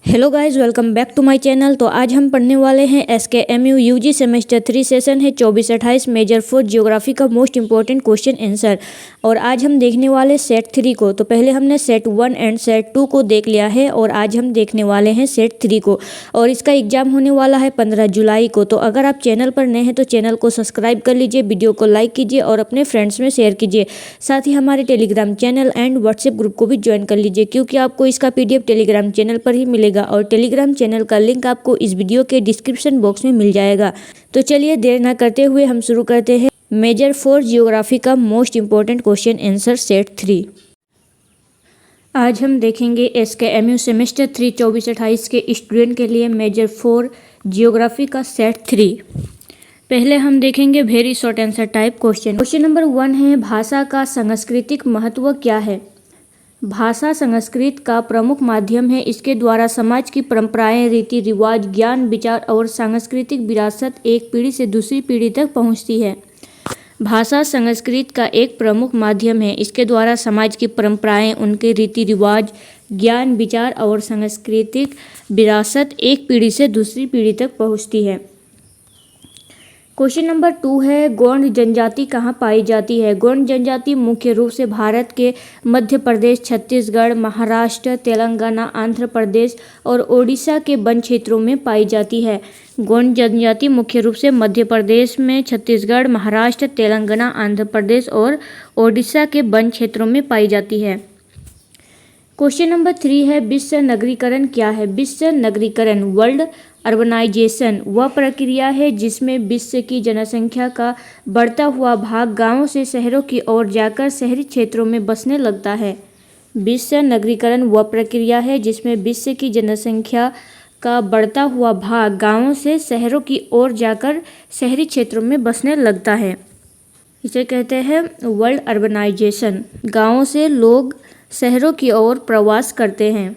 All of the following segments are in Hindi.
Hello guys, welcome back to my channel. तो आज हम पढ़ने वाले हैं SKMU यूजी सेमेस्टर 3 सेशन है 24-28 मेजर 4 ज्योग्राफी का मोस्ट इंपॉर्टेंट क्वेश्चन आंसर। और आज हम देखने वाले सेट 3 को। तो पहले हमने सेट 1 एंड सेट 2 को देख लिया है और आज हम देखने वाले हैं सेट 3 को। और इसका एग्जाम होने वाला है 15 जुलाई को। तो अगर आप चैनल पर नए हैं तो चैनल को सब्सक्राइब कर लीजिए, वीडियो को लाइक कीजिए और अपने फ्रेंड्स में शेयर कीजिए। साथ ही हमारे Telegram channel and WhatsApp group को भी ज्वाइन कर लीजिए, क्योंकि आपको इसका PDF टेलीग्राम चैनल पर ही मिलेगा और टेलीग्राम चैनल का लिंक आपको इस वीडियो के डिस्क्रिप्शन बॉक्स में मिल जाएगा। तो चलिए देर ना करते हुए हम शुरू करते हैं मेजर 4 जियोग्राफी का most important question answer set 3। आज हम देखेंगे SKMU सेमेस्टर 3 24-28 के स्टूडेंट के लिए मेजर 4 जियोग्राफी का सेट 3। पहले हम देखेंगे very short answer type question. Question number 1 है, भाषा का सांस्कृतिक महत्व क्या है? भाषा संस्कृत का प्रमुख माध्यम है। इसके द्वारा समाज की परंपराएं, रीति रिवाज, ज्ञान, विचार और सांस्कृतिक विरासत एक पीढ़ी से दूसरी पीढ़ी तक पहुंचती है। भाषा संस्कृत का एक प्रमुख माध्यम है। इसके द्वारा समाज की परंपराएं, उनके रीति रिवाज, ज्ञान, विचार और सांस्कृतिक विरासत एक पीढ़ी से दूसरी पीढ़ी तक पहुंचती है। क्वेश्चन नंबर 2 है, गोंड जनजाति कहाँ पाई जाती है? गोंड जनजाति मुख्य रूप से भारत के मध्य प्रदेश, छत्तीसगढ़, महाराष्ट्र, तेलंगाना, आंध्र प्रदेश और ओडिशा के वन क्षेत्रों में पाई जाती है। गोंड जनजाति मुख्य रूप से मध्य प्रदेश में, छत्तीसगढ़, महाराष्ट्र, तेलंगाना, आंध्र प्रदेश और ओडिशा के वन क्षेत्रों में पाई जाती है। क्वेश्चन नंबर 3 है, विश्व नगरीकरण क्या है? विश्व नगरीकरण, वर्ल्ड अर्बनाइजेशन, वह प्रक्रिया है जिसमें विश्व की जनसंख्या का बढ़ता हुआ भाग गांवों से शहरों की ओर जाकर शहरी क्षेत्रों में बसने लगता है। विश्व नगरीकरण वह प्रक्रिया है जिसमें विश्व की जनसंख्या का बढ़ता हुआ भाग गांवों से शहरों की ओर जाकर शहरी क्षेत्रों में बसने लगता है। इसे कहते हैं वर्ल्ड अर्बनाइजेशन। गांवों से लोग शहरों की ओर प्रवास करते हैं।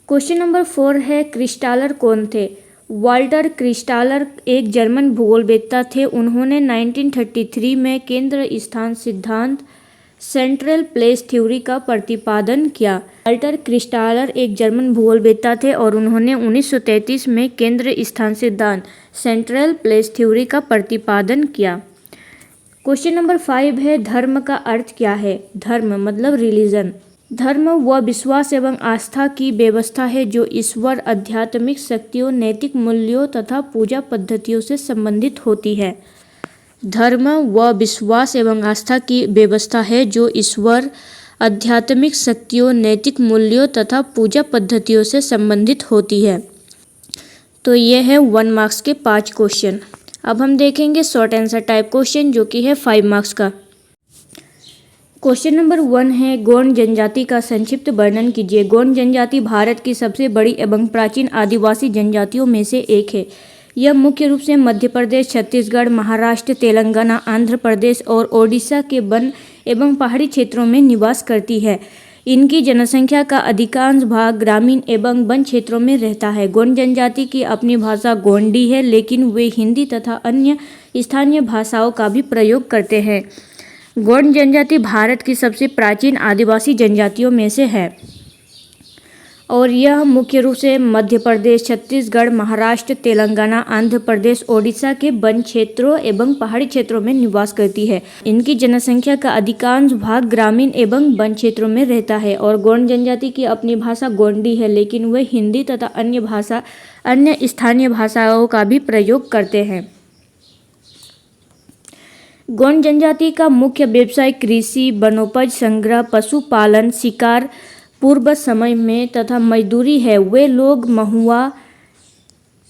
क्वेश्चन नंबर 4 है, क्रिस्टालर कौन थे? वाल्टर क्रिस्टालर एक जर्मन भूगोलवेत्ता थे। उन्होंने 1933 में केंद्र स्थान सिद्धांत, सेंट्रल प्लेस थ्योरी का प्रतिपादन किया। वाल्टर क्रिस्टालर एक जर्मन भूगोलवेत्ता थे और उन्होंने 1933 में केंद्र स्थान सिद्धांत, सेंट्रल प्लेस थ्योरी का प्रतिपादन किया। क्वेश्चन नंबर 5 है, धर्म का अर्थ क्या है? धर्म मतलब रिलीजन। धर्म वह विश्वास एवं आस्था की व्यवस्था है जो ईश्वर, आध्यात्मिक शक्तियों, नैतिक मूल्यों तथा पूजा पद्धतियों से संबंधित होती है। धर्म वह विश्वास एवं आस्था की व्यवस्था है जो ईश्वर, आध्यात्मिक शक्तियों, नैतिक मूल्यों तथा पूजा पद्धतियों से संबंधित होती है। तो ये है 1 मार्क्स के 5 क्वेश्चन। अब हम देखेंगे शॉर्ट आंसर टाइप क्वेश्चन जो कि है 5 मार्क्स का। क्वेश्चन नंबर 1 है, गोंड जनजाति का संक्षिप्त वर्णन कीजिए। गोंड जनजाति भारत की सबसे बड़ी एवं प्राचीन आदिवासी जनजातियों में से एक है। यह मुख्य रूप से मध्य प्रदेश, छत्तीसगढ़, महाराष्ट्र, तेलंगाना, आंध्र प्रदेश और ओडिशा के वन एवं पहाड़ी क्षेत्रों में निवास करती है। इनकी जनसंख्या का अधिकांश भाग ग्रामीण एवं वन क्षेत्रों में रहता है। गोंड जनजाति की अपनी भाषा गोंडी है, लेकिन वे हिंदी तथा अन्य स्थानीय भाषाओं का भी प्रयोग करते हैं। गोंड जनजाति भारत की सबसे प्राचीन आदिवासी जनजातियों में से है और यह मुख्य रूप से मध्य प्रदेश, छत्तीसगढ़, महाराष्ट्र, तेलंगाना, आंध्र प्रदेश, ओडिशा के वन क्षेत्रों एवं पहाड़ी क्षेत्रों में निवास करती है। इनकी जनसंख्या का अधिकांश भाग ग्रामीण एवं वन क्षेत्रों में रहता है और गोंड जनजाति की अपनी भाषा गोंडी है, लेकिन वे हिंदी तथा अन्य स्थानीय भाषाओं का भी प्रयोग करते हैं। गोंड जनजाति का मुख्य व्यवसाय कृषि, वनोपज संग्रह, पशुपालन, शिकार पूर्व समय में तथा मजदूरी है। वे लोग महुआ,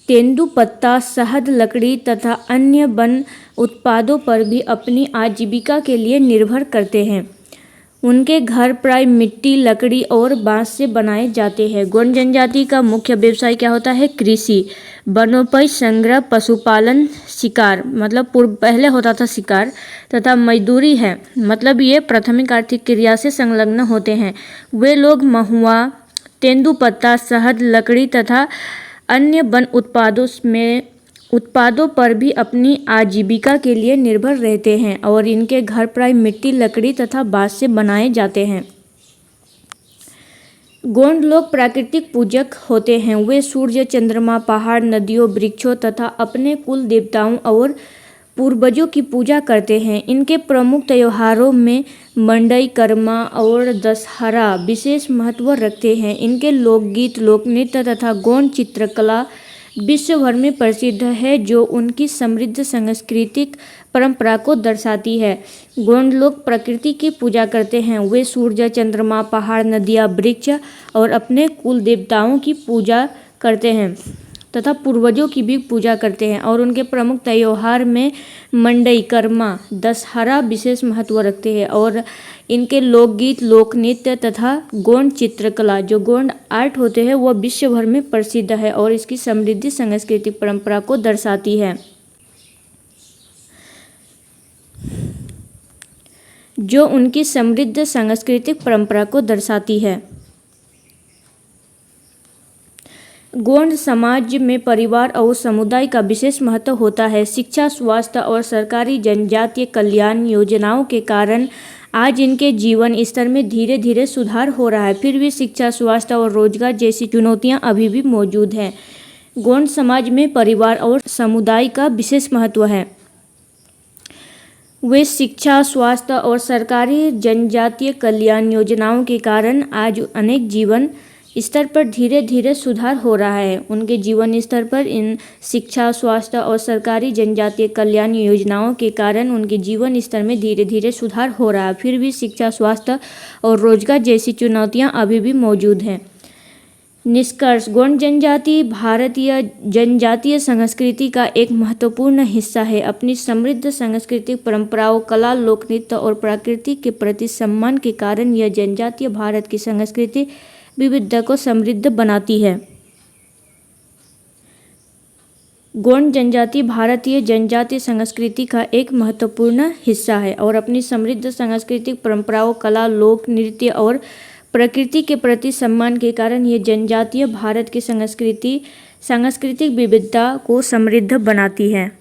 तेंदुपत्ता, शहद, लकड़ी तथा अन्य वन उत्पादों पर भी अपनी आजीविका के लिए निर्भर करते हैं। उनके घर प्राय मिट्टी, लकड़ी और बांस से बनाए जाते हैं। गोंड जनजाति का मुख्य व्यवसाय क्या होता है? कृषि, वनोपज संग्रह, पशुपालन, शिकार मतलब पहले होता था शिकार, तथा मजदूरी है मतलब ये प्राथमिक आर्थिक क्रिया से संलग्न होते हैं। वे लोग महुआ, तेंदुपत्ता, शहद, लकड़ी तथा अन्य वन उत्पादों पर भी अपनी आजीविका के लिए निर्भर रहते हैं और इनके घर प्राय मिट्टी, लकड़ी तथा बांस से बनाए जाते हैं। गोंड लोग प्राकृतिक पूजक होते हैं। वे सूर्य, चंद्रमा, पहाड़, नदियों, वृक्षों तथा अपने कुल देवताओं और पूर्वजों की पूजा करते हैं। इनके प्रमुख त्योहारों में मंडई, करमा और दशहरा विशेष महत्व रखते हैं। इनके लोकगीत, लोक नृत्य तथा गोंड चित्रकला विश्व भर में प्रसिद्ध है, जो उनकी समृद्ध सांस्कृतिक परंपरा को दर्शाती है। गोंड लोग प्रकृति की पूजा करते हैं। वे सूर्य, चंद्रमा, पहाड़, नदियाँ, वृक्ष और अपने कुल देवताओं की पूजा करते हैं तथा पूर्वजों की भी पूजा करते हैं और उनके प्रमुख त्योहार में मंडई, करमा, दशहरा विशेष महत्व रखते हैं। और इनके लोकगीत, लोक नृत्य तथा गोंड चित्रकला, जो गोंड आर्ट होते हैं, वह विश्व भर में प्रसिद्ध है और इसकी समृद्ध सांस्कृतिक परंपरा को दर्शाती है, जो उनकी समृद्ध सांस्कृतिक परंपरा को दर्शाती है। गोंड समाज में परिवार और समुदाय का विशेष महत्व होता है। शिक्षा, स्वास्थ्य और सरकारी जनजातीय कल्याण योजनाओं के कारण आज इनके जीवन स्तर में धीरे धीरे सुधार हो रहा है। फिर भी शिक्षा, स्वास्थ्य और रोजगार जैसी चुनौतियां अभी भी मौजूद हैं। गोंड समाज में परिवार और समुदाय का विशेष महत्व है। वे शिक्षा, स्वास्थ्य और सरकारी जनजातीय कल्याण योजनाओं के कारण आज अनेक जीवन स्तर पर धीरे धीरे सुधार हो रहा है। उनके जीवन स्तर पर इन शिक्षा, स्वास्थ्य और सरकारी जनजातीय कल्याण योजनाओं के कारण उनके जीवन स्तर में धीरे धीरे सुधार हो रहा है। फिर भी शिक्षा, स्वास्थ्य और रोजगार जैसी चुनौतियां अभी भी मौजूद हैं। निष्कर्ष: गोंड जनजाति भारतीय जनजातीय संस्कृति का एक महत्वपूर्ण हिस्सा है। अपनी समृद्ध सांस्कृतिक परंपराओं, कला, लोक नृत्य और प्रकृति के प्रति सम्मान के कारण यह जनजातीय भारत की सांस्कृतिक विविधता को समृद्ध बनाती है। गोंड जनजाति भारतीय जनजातीय संस्कृति का एक महत्वपूर्ण हिस्सा है और अपनी समृद्ध सांस्कृतिक परंपराओं, कला, लोक नृत्य और प्रकृति के प्रति सम्मान के कारण यह जनजातीय भारत की सांस्कृतिक विविधता को समृद्ध बनाती है।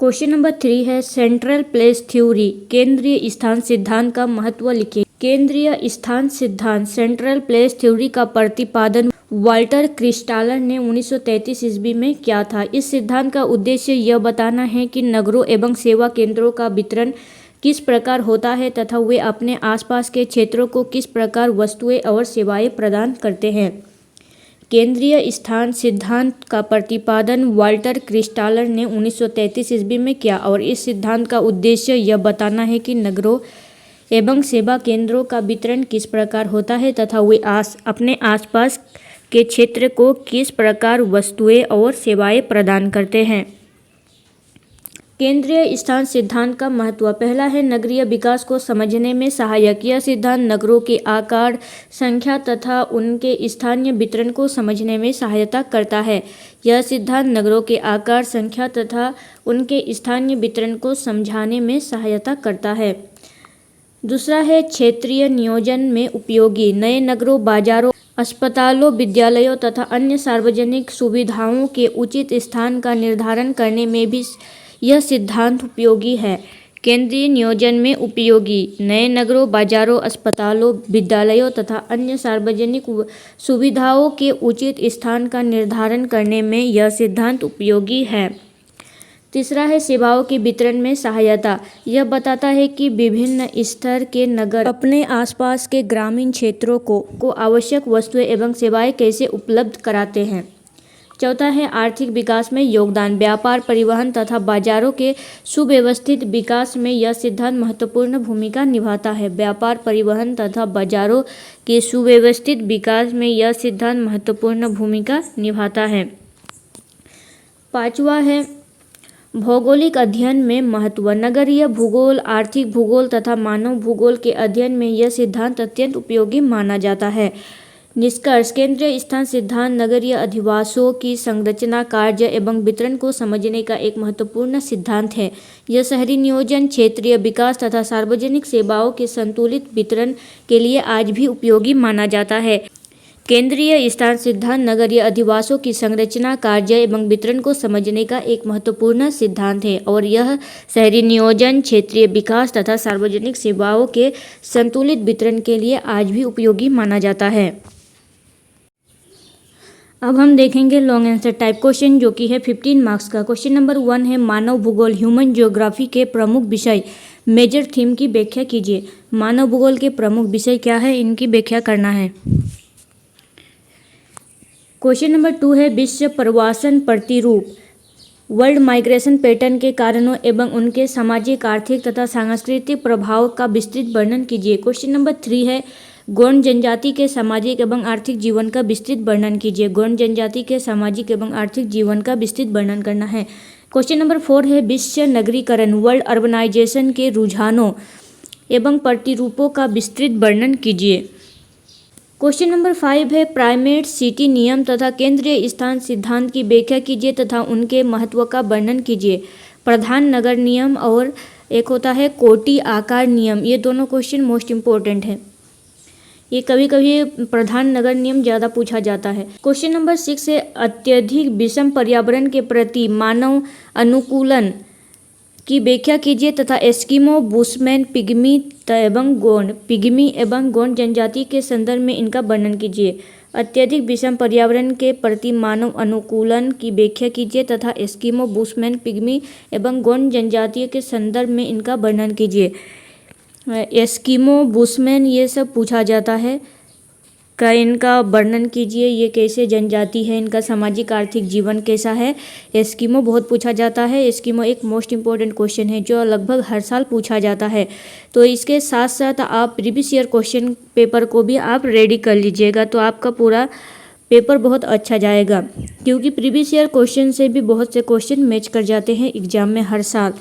क्वेश्चन नंबर 3 है सेंट्रल प्लेस थ्योरी, केंद्रीय स्थान सिद्धांत का महत्व लिखिए। केंद्रीय स्थान सिद्धांत सेंट्रल प्लेस थ्योरी का प्रतिपादन वाल्टर क्रिस्टालर ने 1933 ईस्वी में किया था। इस सिद्धांत का उद्देश्य यह बताना है कि नगरों एवं सेवा केंद्रों का वितरण किस प्रकार होता है तथा वे अपने आसपास के क्षेत्रों को किस प्रकार वस्तुएं और सेवाएं प्रदान करते हैं। केंद्रीय स्थान सिद्धांत का प्रतिपादन वाल्टर क्रिस्टालर ने 1933 ईस्वी में किया और इस सिद्धांत का उद्देश्य यह बताना है कि नगरों एवं सेवा केंद्रों का वितरण किस प्रकार होता है तथा वे अपने आसपास के क्षेत्र को किस प्रकार वस्तुएं और सेवाएं प्रदान करते हैं। केंद्रीय स्थान सिद्धांत का महत्व: पहला है नगरीय विकास को समझने में सहायक। यह सिद्धांत नगरों के आकार, संख्या तथा उनके स्थानीय वितरण को समझने में सहायता करता है। यह सिद्धांत नगरों के आकार, संख्या तथा उनके स्थानीय वितरण को समझाने में सहायता करता है। दूसरा है क्षेत्रीय नियोजन में उपयोगी। नए नगरों, बाजारों, अस्पतालों, विद्यालयों तथा अन्य सार्वजनिक सुविधाओं के उचित स्थान का निर्धारण करने में भी यह सिद्धांत उपयोगी है। केंद्रीय नियोजन में उपयोगी। नए नगरों, बाजारों, अस्पतालों, विद्यालयों तथा अन्य सार्वजनिक सुविधाओं के उचित स्थान का निर्धारण करने में यह सिद्धांत उपयोगी है। तीसरा है सेवाओं के वितरण में सहायता। यह बताता है कि विभिन्न स्तर के नगर अपने आसपास के ग्रामीण क्षेत्रों को आवश्यक वस्तुएं एवं सेवाएं कैसे उपलब्ध कराते हैं। चौथा है आर्थिक विकास में योगदान। व्यापार, परिवहन तथा बाजारों के सुव्यवस्थित विकास में यह सिद्धांत महत्वपूर्ण भूमिका निभाता है। व्यापार, परिवहन तथा बाजारों के सुव्यवस्थित विकास में यह सिद्धांत महत्वपूर्ण भूमिका निभाता है। पांचवा है भौगोलिक अध्ययन में महत्व। नगरीय भूगोल, आर्थिक भूगोल तथा मानव भूगोल के अध्ययन में यह सिद्धांत अत्यंत उपयोगी माना जाता है। निष्कर्ष: केंद्रीय स्थान सिद्धांत नगरीय अधिवासों की संरचना, कार्य एवं वितरण को समझने का एक महत्वपूर्ण सिद्धांत है। यह शहरी नियोजन, क्षेत्रीय विकास तथा सार्वजनिक सेवाओं के संतुलित वितरण के लिए आज भी उपयोगी माना जाता है। केंद्रीय स्थान सिद्धांत नगरीय अधिवासों की संरचना, कार्य एवं वितरण को समझने का एक महत्वपूर्ण सिद्धांत है और यह शहरी नियोजन, क्षेत्रीय विकास तथा सार्वजनिक सेवाओं के संतुलित वितरण के लिए आज भी उपयोगी माना जाता है। अब हम देखेंगे लॉन्ग आंसर टाइप क्वेश्चन जो कि है 15 मार्क्स का। क्वेश्चन नंबर 1 है मानव भूगोल ह्यूमन ज्योग्राफी के प्रमुख विषय मेजर थीम की व्याख्या कीजिए। मानव भूगोल के प्रमुख विषय क्या है, इनकी व्याख्या करना है। क्वेश्चन नंबर 2 है विश्व प्रवासन प्रतिरूप वर्ल्ड माइग्रेशन पैटर्न के कारणों एवं उनके सामाजिक, आर्थिक तथा सांस्कृतिक प्रभाव का विस्तृत वर्णन कीजिए। क्वेश्चन नंबर 3 है गौंड जनजाति के सामाजिक एवं आर्थिक जीवन का विस्तृत वर्णन कीजिए। गौंड जनजाति के सामाजिक एवं आर्थिक जीवन का विस्तृत वर्णन करना है। क्वेश्चन नंबर 4 है विश्व नगरीकरण वर्ल्ड अर्बनाइजेशन के रुझानों एवं प्रतिरूपों का विस्तृत वर्णन कीजिए। क्वेश्चन नंबर 5 है प्राइमेट सिटी नियम तथा केंद्रीय स्थान सिद्धांत की व्याख्या कीजिए तथा उनके महत्व का वर्णन कीजिए। प्रधान नगर नियम और एक होता है कोटि आकार नियम, ये दोनों क्वेश्चन मोस्ट इम्पोर्टेंट है। ये कभी कभी प्रधान नगर नियम ज़्यादा पूछा जाता है। क्वेश्चन नंबर 6 है अत्यधिक विषम पर्यावरण के प्रति मानव अनुकूलन की व्याख्या कीजिए तथा एस्किमो, बुशमैन, पिग्मी एवं गोंड जनजाति के संदर्भ में इनका वर्णन कीजिए। अत्यधिक विषम पर्यावरण के प्रति मानव अनुकूलन की व्याख्या कीजिए तथा एस्किमो, बुशमैन, पिग्मी एवं गोंड जनजाति के संदर्भ में इनका वर्णन कीजिए। एस्किमो, बुशमैन ये सब पूछा जाता है का इनका वर्णन कीजिए, ये कैसे जनजाति है, इनका सामाजिक आर्थिक जीवन कैसा है। एस्किमो बहुत पूछा जाता है। एस्किमो एक मोस्ट इम्पोर्टेंट क्वेश्चन है जो लगभग हर साल पूछा जाता है। तो इसके साथ साथ आप प्रीवियस ईयर क्वेश्चन पेपर को भी आप रेडी कर लीजिएगा तो आपका पूरा पेपर बहुत अच्छा जाएगा, क्योंकि प्रीवियस ईयर क्वेश्चन से भी बहुत से क्वेश्चन मैच कर जाते हैं एग्जाम में हर साल।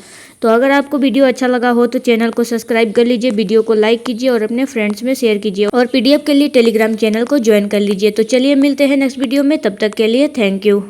तो अगर आपको वीडियो अच्छा लगा हो तो चैनल को सब्सक्राइब कर लीजिए, वीडियो को लाइक कीजिए और अपने फ्रेंड्स में शेयर कीजिए और पीडीएफ के लिए टेलीग्राम चैनल को ज्वाइन कर लीजिए। तो चलिए मिलते हैं नेक्स्ट वीडियो में, तब तक के लिए थैंक यू।